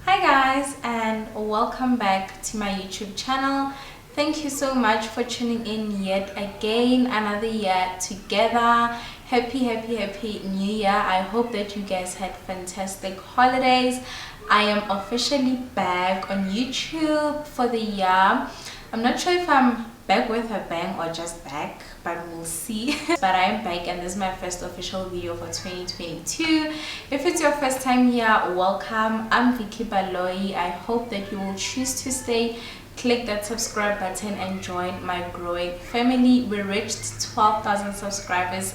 Hi guys, and welcome back to my YouTube channel. Thank you so much for tuning in yet again, another year together. Happy new year. I hope that you guys had fantastic holidays. I am officially back on YouTube for the year. I'm not sure if I'm back with a bang or just back, but we'll see. But I am back, and this is my first official video for 2022. If it's your first time here, welcome. I'm Vicky Baloyi. I hope that you will choose to stay, click that subscribe button and join my growing family. We reached 12,000 subscribers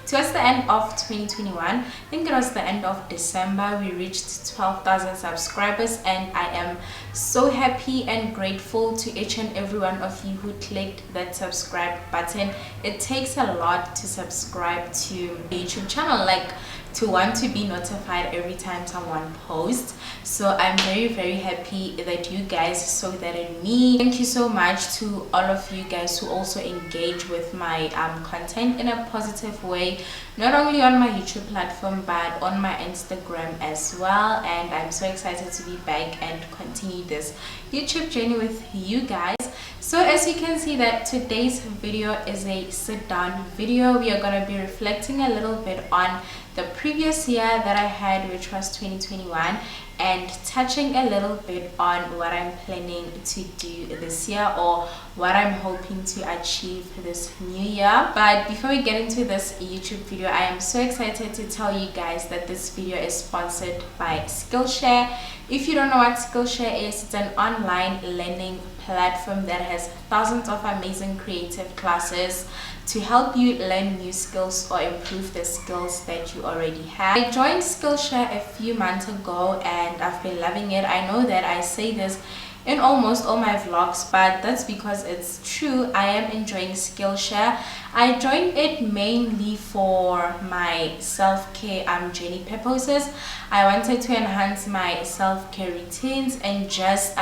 towards the end of 2021. I think it was the end of December. We reached 12,000 subscribers, and I am so happy and grateful to each and every one of you who clicked that subscribe button. It takes a lot to subscribe to a YouTube channel, like to want to be notified every time someone posts. So I'm very happy that you guys saw that in me. Thank you so much to all of you guys who also engage with my content in a positive way, not only on my YouTube platform but on my Instagram as well. And I'm so excited to be back and continue this YouTube journey with you guys. So as you can see, that today's video is a sit down video. We are going to be reflecting a little bit on the previous year that I had, which was 2021, and touching a little bit on what I'm planning to do this year, or what I'm hoping to achieve this new year. But before we get into this YouTube video, I am so excited to tell you guys that this video is sponsored by Skillshare. If you don't know what Skillshare is, it's an online learning platform that has thousands of amazing creative classes to help you learn new skills or improve the skills that you already have. I joined Skillshare a few months ago and I've been loving it. I know that I say this in almost all my vlogs, but that's because it's true. I am enjoying Skillshare. I joined it mainly for my self-care journey purposes. I wanted to enhance my self-care routines and just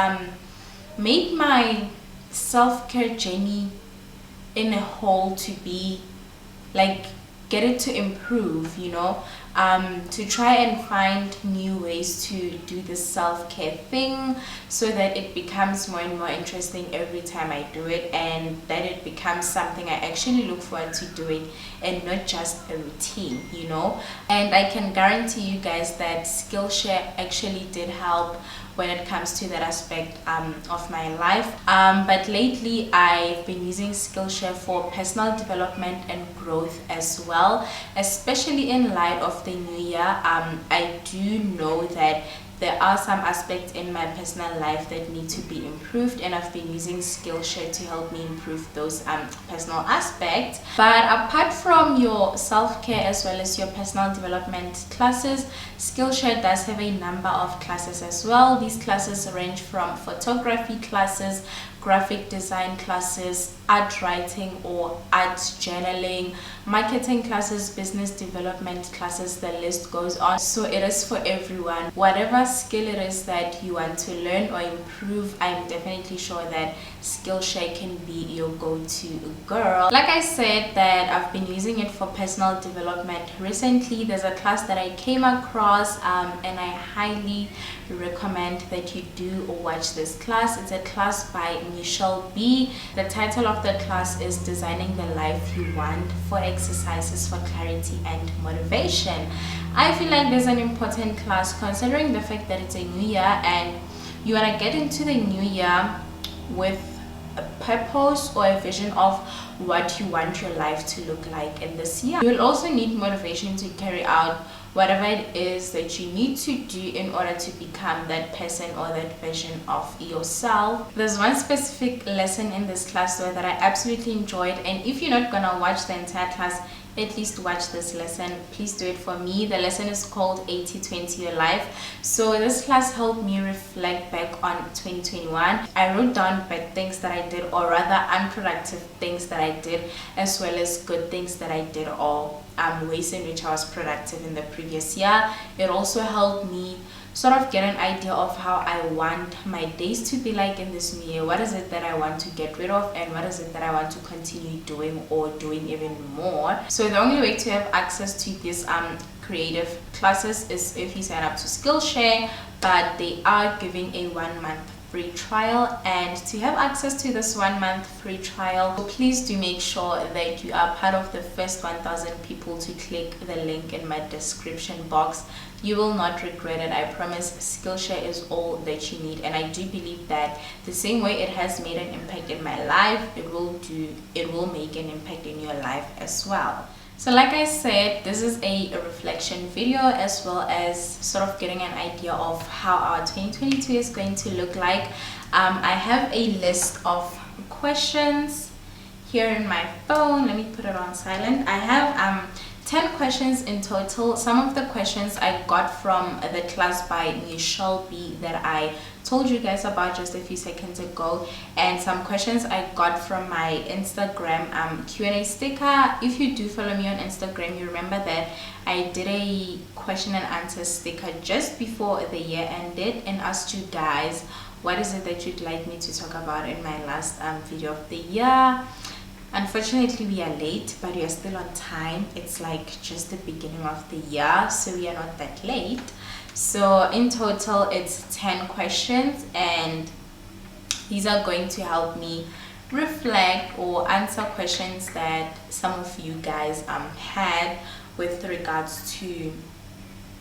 make my self-care journey in a whole to be like, get it to improve, you know, to try and find new ways to do the self-care thing, so that it becomes more and more interesting every time I do it, and that it becomes something I actually look forward to doing and not just a routine, you know. And I can guarantee you guys that Skillshare actually did help when it comes to that aspect of my life. But lately I've been using Skillshare for personal development and growth as well, especially in light of the new year. I do know that there are some aspects in my personal life that need to be improved, and I've been using Skillshare to help me improve those personal aspects. But apart from your self-care as well as your personal development classes, Skillshare does have a number of classes as well. These classes range from photography classes, graphic design classes, art writing or art journaling, marketing classes, business development classes, the list goes on. So it is for everyone. Whatever skill it is that you want to learn or improve, I'm definitely sure that Skillshare can be your go-to girl. Like I said, that I've been using it for personal development. Recently there's a class that I came across and I highly recommend that you do watch this class. It's a class by Michelle B. The title of the class is Designing the Life You Want, 4 exercises for clarity and motivation. I feel like there's an important class considering the fact that it's a new year and you want to get into the new year with a purpose or a vision of what you want your life to look like in this year. You will also need motivation to carry out whatever it is that you need to do in order to become that person or that version of yourself. There's one specific lesson in this class though that I absolutely enjoyed, and if you're not gonna watch the entire class, at least watch this lesson. Please do it for me. The lesson is called 80-20 Your Life. So this class helped me reflect back on 2021. I wrote down bad things that I did, or rather unproductive things that I did, as well as good things that I did, or ways in which I was productive in the previous year. It also helped me sort of get an idea of how I want my days to be like in this new year. What is it that I want to get rid of, and what is it that I want to continue doing or doing even more. So the only way to have access to these creative classes is if you sign up to Skillshare. but they are giving a 1-month free trial. And to have access to this 1-month free trial, please do make sure that you are part of the first 1,000 people to click the link in my description box. You will not regret it, I promise. Skillshare is all that you need, and I do believe that the same way it has made an impact in my life, it will make an impact in your life as well. So like I said, this is a reflection video, as well as sort of getting an idea of how our 2022 is going to look like. I have a list of questions here in my phone. Let me put it on silent. I have 10 questions in total. Some of the questions I got from the class by Michelle B that I told you guys about just a few seconds ago, and some questions I got from my Instagram Q&A sticker. If you do follow me on Instagram, you remember that I did a question and answer sticker just before the year ended and asked you guys what is it that you'd like me to talk about in my last video of the year. Unfortunately, we are late, but we are still on time. It's like just the beginning of the year, so we are not that late. So in total, it's 10 questions, and these are going to help me reflect or answer questions that some of you guys had with regards to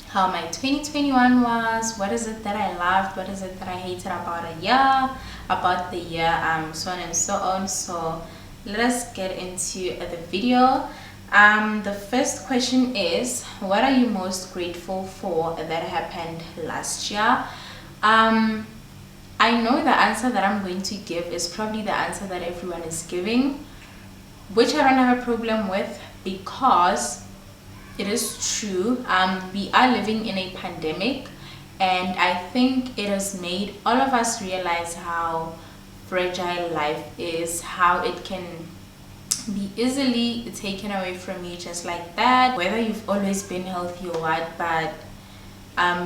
how my 2021 was, what is it that I loved, what is it that I hated about the year, so on and so on. So let us get into the video. The first question is, what are you most grateful for that happened last year? I know the answer that I'm going to give is probably the answer that everyone is giving, which I don't have a problem with, because it is true. We are living in a pandemic, and I think it has made all of us realize how fragile life is, how it can be easily taken away from you just like that, whether you've always been healthy or what. But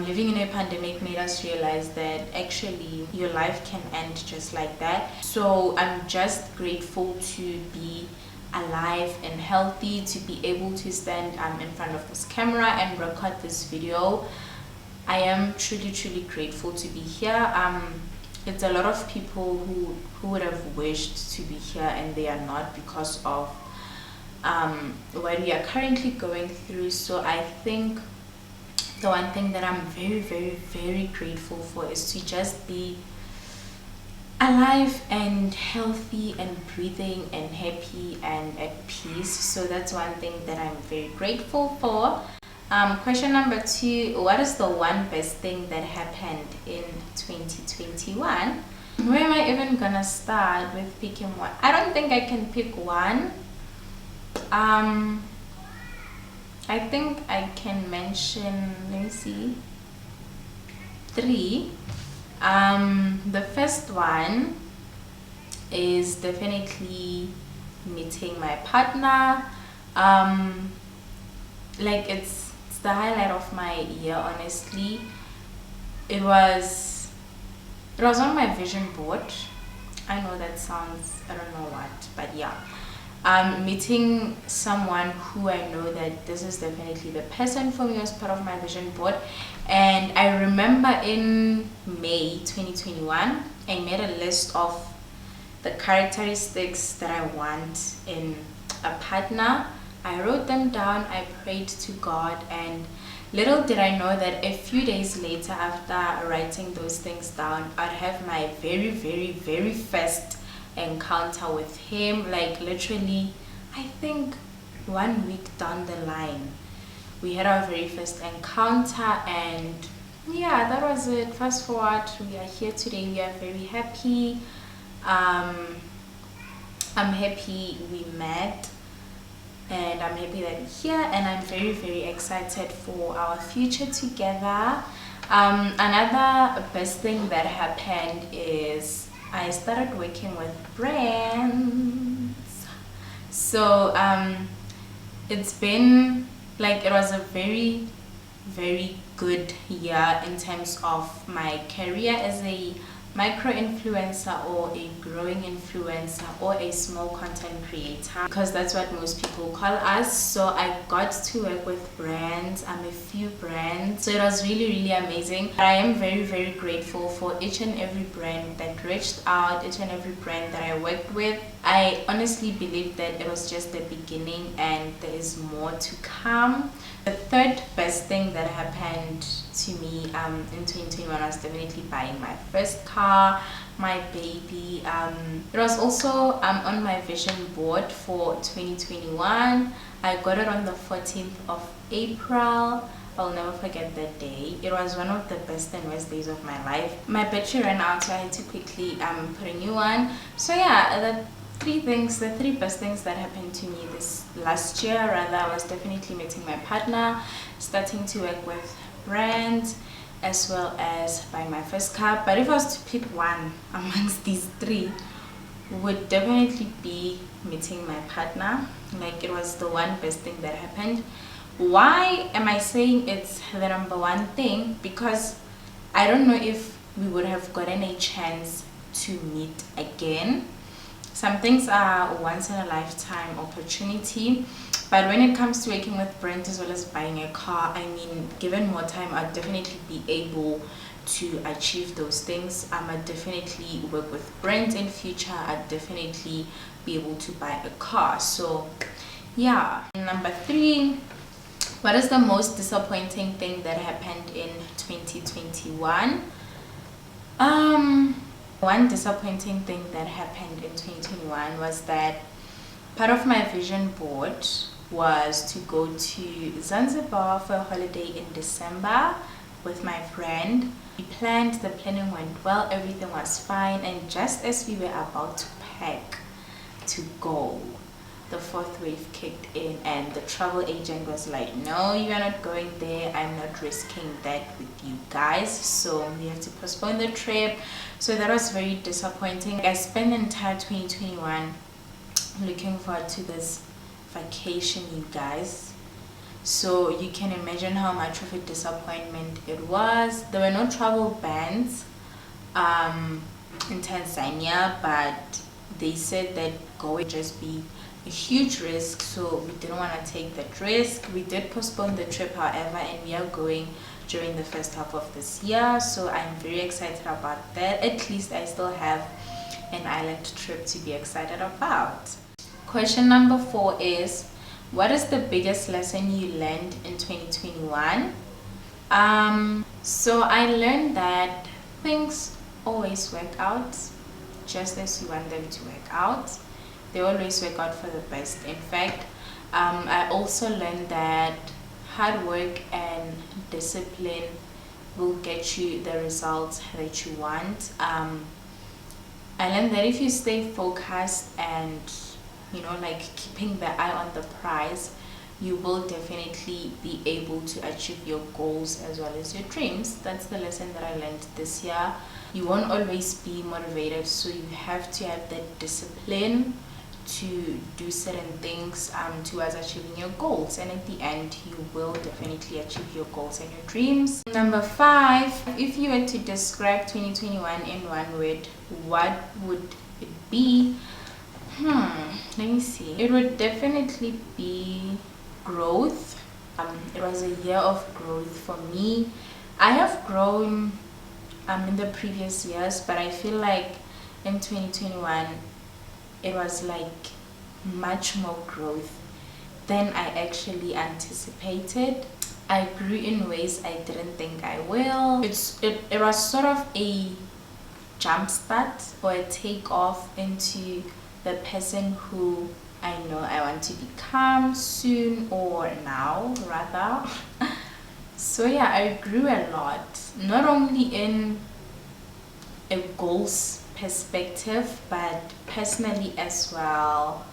living in a pandemic made us realize that actually your life can end just like that. So I'm just grateful to be alive and healthy, to be able to stand in front of this camera and record this video. I am truly grateful to be here. It's a lot of people who would have wished to be here and they are not, because of what we are currently going through. So I think the one thing that I'm very grateful for is to just be alive and healthy and breathing and happy and at peace. So that's one thing that I'm very grateful for. Question number 2, what is the one best thing that happened in 2021? Where am I even gonna start with picking one? I don't think I can pick one. I think I can mention, let me see, 3. The first one is definitely meeting my partner. Like it's the highlight of my year, honestly. It was on my vision board. I know that sounds, I don't know what, but yeah. Meeting someone who I know that this is definitely the person for me as part of my vision board. And I remember in May 2021, I made a list of the characteristics that I want in a partner. I wrote them down, I prayed to God, and little did I know that a few days later, after writing those things down, I'd have my very first encounter with him. Like literally, I think 1 week down the line, we had our very first encounter, and yeah, that was it. Fast forward, we are here today. We are very happy. I'm happy we met, and I'm happy that we're here, and I'm very excited for our future together. Another best thing that happened is I started working with brands. So it's been like, it was a very good year in terms of my career as a micro influencer or a growing influencer or a small content creator, because that's what most people call us. So I got to work with brands, a few brands, so it was really amazing. I am very grateful for each and every brand that reached out, each and every brand that I worked with. I honestly believe that it was just the beginning and there is more to come. The third best thing that happened to me in 2021 was definitely buying my first car, my baby. It was also on my vision board for 2021. I got it on the 14th of April. I'll never forget that day. It was one of the best and worst days of my life. My battery ran out, so I had to quickly put a new one. So yeah, the three best things that happened to me this last year rather was definitely meeting my partner, starting to work with brands, as well as buying my first car. But if I was to pick one amongst these three, would definitely be meeting my partner. Like, it was the one best thing that happened. Why am I saying it's the number one thing? Because I don't know if we would have gotten a chance to meet again. Some things are once in a lifetime opportunity, but when it comes to working with brands as well as buying a car, I mean, given more time, I'd definitely be able to achieve those things. I'd definitely work with brands in future. I'd definitely be able to buy a car. So yeah. Number 3, what is the most disappointing thing that happened in 2021? One disappointing thing that happened in 2021 was that part of my vision board was to go to Zanzibar for a holiday in December with my friend. We planned, the planning went well, everything was fine, and just as we were about to pack to go, the fourth wave kicked in and the travel agent was like, no, you are not going there, I'm not risking that with you guys, so we have to postpone the trip. So that was very disappointing. I spent the entire 2021 looking forward to this vacation, you guys, so you can imagine how much of a disappointment it was. There were no travel bans in Tanzania, but they said that going would just be a huge risk, so we didn't want to take that risk. We did postpone the trip, however, and we are going during the first half of this year, so I'm very excited about that. At least I still have an island trip to be excited about. Question number 4 is, what is the biggest lesson you learned in 2021? So I learned that things always work out just as you want them to work out. They always work out for the best. In fact, I also learned that hard work and discipline will get you the results that you want. I learned that if you stay focused and, you know, like keeping the eye on the prize, you will definitely be able to achieve your goals as well as your dreams. That's the lesson that I learned this year. You won't always be motivated, so you have to have that discipline to do certain things towards achieving your goals, and at the end you will definitely achieve your goals and your dreams. Number 5, if you were to describe 2021 in one word, what would it be? Let me see. It would definitely be growth. It was a year of growth for me. I have grown in the previous years, but I feel like in 2021 it was like much more growth than I actually anticipated. I grew in ways I didn't think I will. It was sort of a jump start or a takeoff into the person who I know I want to become soon, or now rather. So yeah, I grew a lot, not only in a goals perspective but personally as well.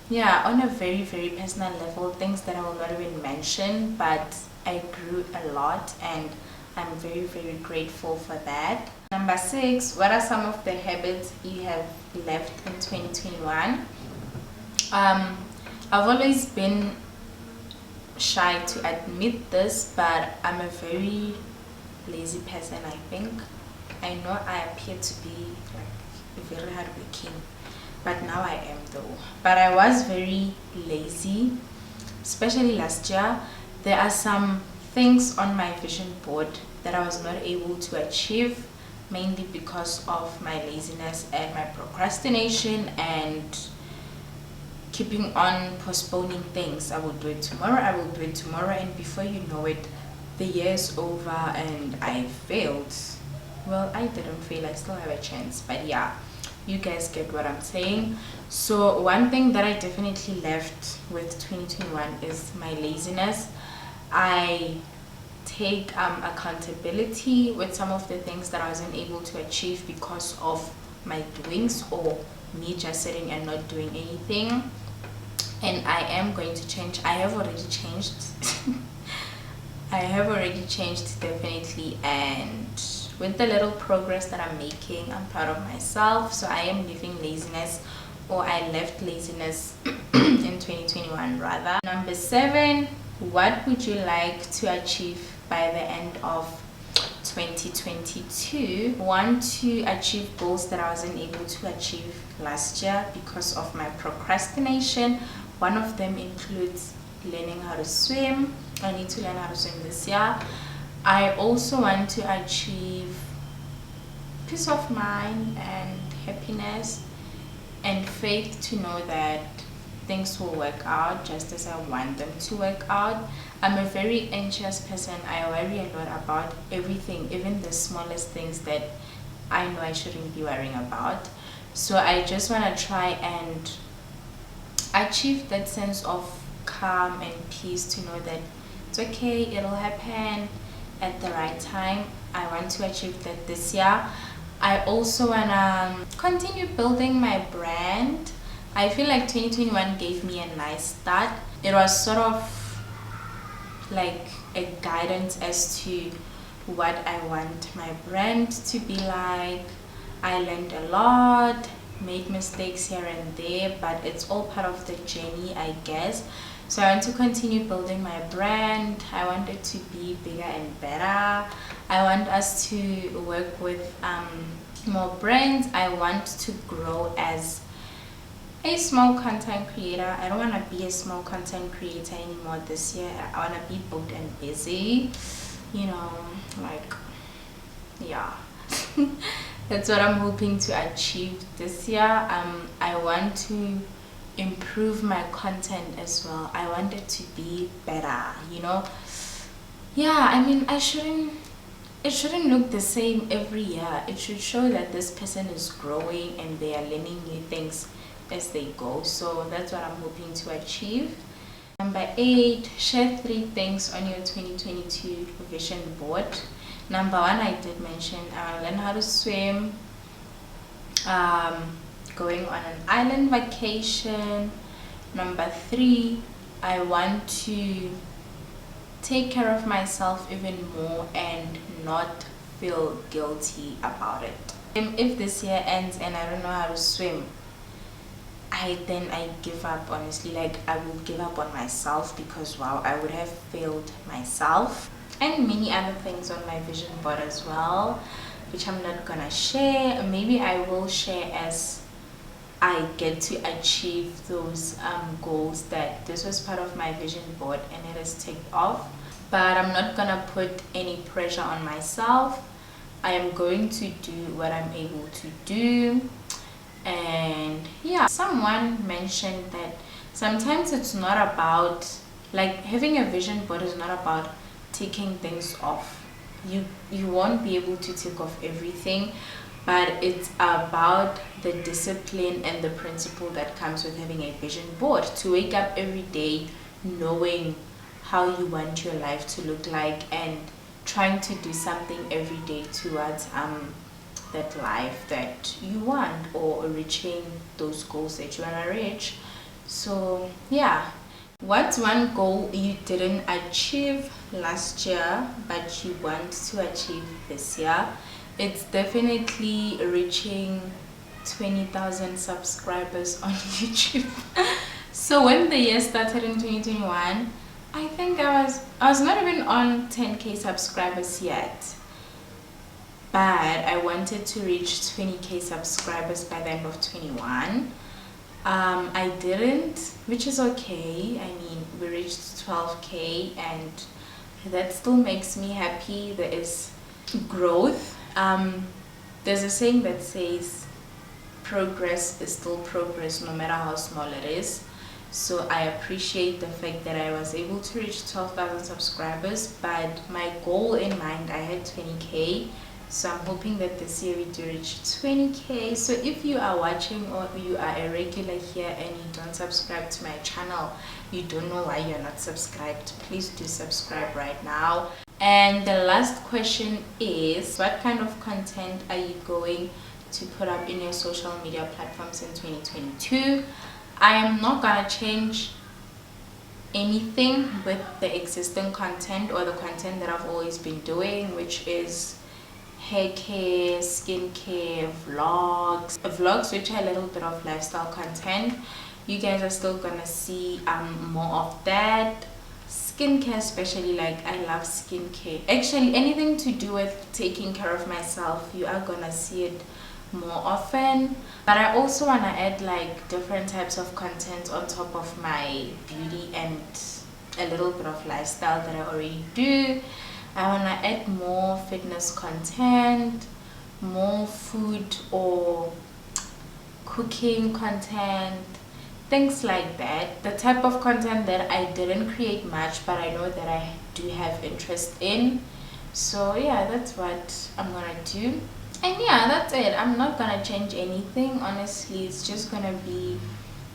Yeah, on a very personal level, things that I will not even mention, but I grew a lot and I'm very grateful for that. Number 6, what are some of the habits you have left in 2021? I've always been shy to admit this, but I'm a very lazy person, I think. I know I appear to be like very hardworking, but now I am though. But I was very lazy, especially last year. There are some things on my vision board that I was not able to achieve, mainly because of my laziness and my procrastination and keeping on postponing things. I will do it tomorrow, I will do it tomorrow, and before you know it, the year is over and I failed. Well, I didn't fail, I still have a chance, but yeah, you guys get what I'm saying. So one thing that I definitely left with 2021 is my laziness. I take accountability with some of the things that I wasn't able to achieve because of my doings or me just sitting and not doing anything. And I am going to change. I have already changed. I have already changed, definitely, and with the little progress that I'm making, I'm proud of myself. So I am leaving laziness, or I left laziness in 2021 rather. Number 7, what would you like to achieve by the end of 2022? Want to achieve goals that I wasn't able to achieve last year because of my procrastination. One of them includes learning how to swim. I need to learn how to swim this year. I also want to achieve peace of mind and happiness and faith to know that things will work out just as I want them to work out. I'm a very anxious person. I worry a lot about everything, even the smallest things that I know I shouldn't be worrying about. So I just want to try and achieve that sense of calm and peace to know that it's okay, it'll happen at the right time. I want to achieve that this year. I also want to continue building my brand. I feel like 2021 gave me a nice start. It was sort of like a guidance as to what I want my brand to be like. I learned a lot, made mistakes here and there, but it's all part of the journey, I guess. So I want to continue building my brand. I want it to be bigger and better. I want us to work with more brands. I want to grow as a small content creator. I don't want to be a small content creator anymore this year. I want to be booked and busy, you know, like, yeah. That's what I'm hoping to achieve this year. I want to improve my content as well. I want it to be better, you know. Yeah, I mean, it shouldn't look the same every year. It should show that this person is growing and they are learning new things as they go. So that's what I'm hoping to achieve. Number 8, share 3 things on your 2022 vision board. Number 1, I did mention I want to learn how to swim, going on an island vacation. Number 3, I want to take care of myself even more and not feel guilty about it. If this year ends and I don't know how to swim, I give up, honestly. Like, I will give up on myself because wow, I would have failed myself. And many other things on my vision board as well, which I'm not gonna share. Maybe I will share as I get to achieve those goals, that this was part of my vision board and it has ticked off. But I'm not gonna put any pressure on myself. I am going to do what I'm able to do. And yeah, someone mentioned that sometimes it's not about, like, having a vision board is not about taking things off. You won't be able to take off everything, but it's about the discipline and the principle that comes with having a vision board, to wake up every day knowing how you want your life to look like and trying to do something every day towards that life that you want, or reaching those goals that you want to reach. So yeah, what's one goal you didn't achieve last year but you want to achieve this year? It's definitely reaching 20,000 subscribers on YouTube. So when the year started in 2021, I think I was not even on 10k subscribers yet. but I wanted to reach 20k subscribers by the end of 21. I didn't, which is okay. I mean, we reached 12k and that still makes me happy. There is growth. There's a saying that says progress is still progress no matter how small it is. So I appreciate the fact that I was able to reach 12,000 subscribers, but my goal in mind, I had 20k. So I'm hoping that this year we do reach 20k. So if you are watching or you are a regular here and you don't subscribe to my channel, you don't know why you're not subscribed, please do subscribe right now. And the last question is, what kind of content are you going to put up in your social media platforms in 2022? I am not gonna change anything with the existing content or the content that I've always been doing, which is hair care, skincare, vlogs which are a little bit of lifestyle content. You guys are still gonna see more of that. Skincare especially, like I love skincare. Actually anything to do with taking care of myself, you are gonna see it more often. But I also want to add like different types of content on top of my beauty and a little bit of lifestyle that I already do. I want to add more fitness content, more food or cooking content, things like that. The type of content that I didn't create much but I know that I do have interest in. So yeah, that's what I'm gonna do. And yeah, that's it. I'm not gonna change anything, honestly. It's just gonna be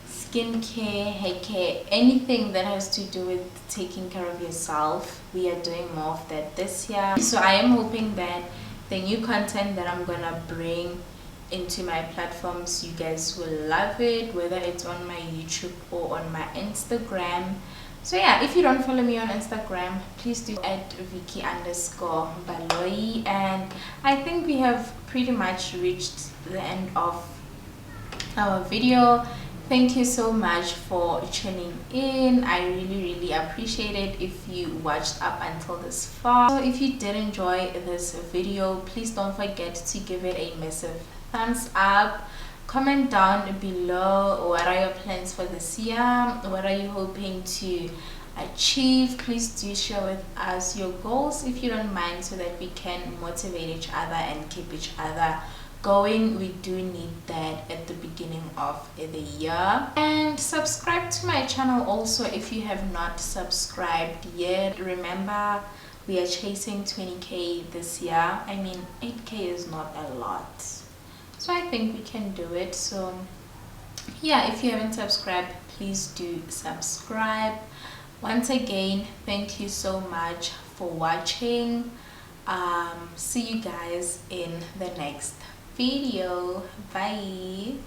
skincare, hair care, anything that has to do with taking care of yourself. We are doing more of that this year. So I am hoping that the new content that I'm gonna bring into my platforms, you guys will love it, whether it's on my YouTube or on my Instagram. So yeah, if you don't follow me on Instagram, please do at Vicky_Baloyi. And I think we have pretty much reached the end of our video. Thank you so much for tuning in. I really appreciate it if you watched up until this far. So if you did enjoy this video, please don't forget to give it a massive thumbs up. Comment down below, what are your plans for this year? What are you hoping to achieve? Please do share with us your goals if you don't mind, so that we can motivate each other and keep each other going. We do need that at the beginning of the year. And subscribe to my channel also if you have not subscribed yet. Remember, we are chasing 20k this year. I mean, 8k is not a lot, so I think we can do it. So yeah, if you haven't subscribed, please do subscribe. Once again, thank you so much for watching. See you guys in the next video. Bye.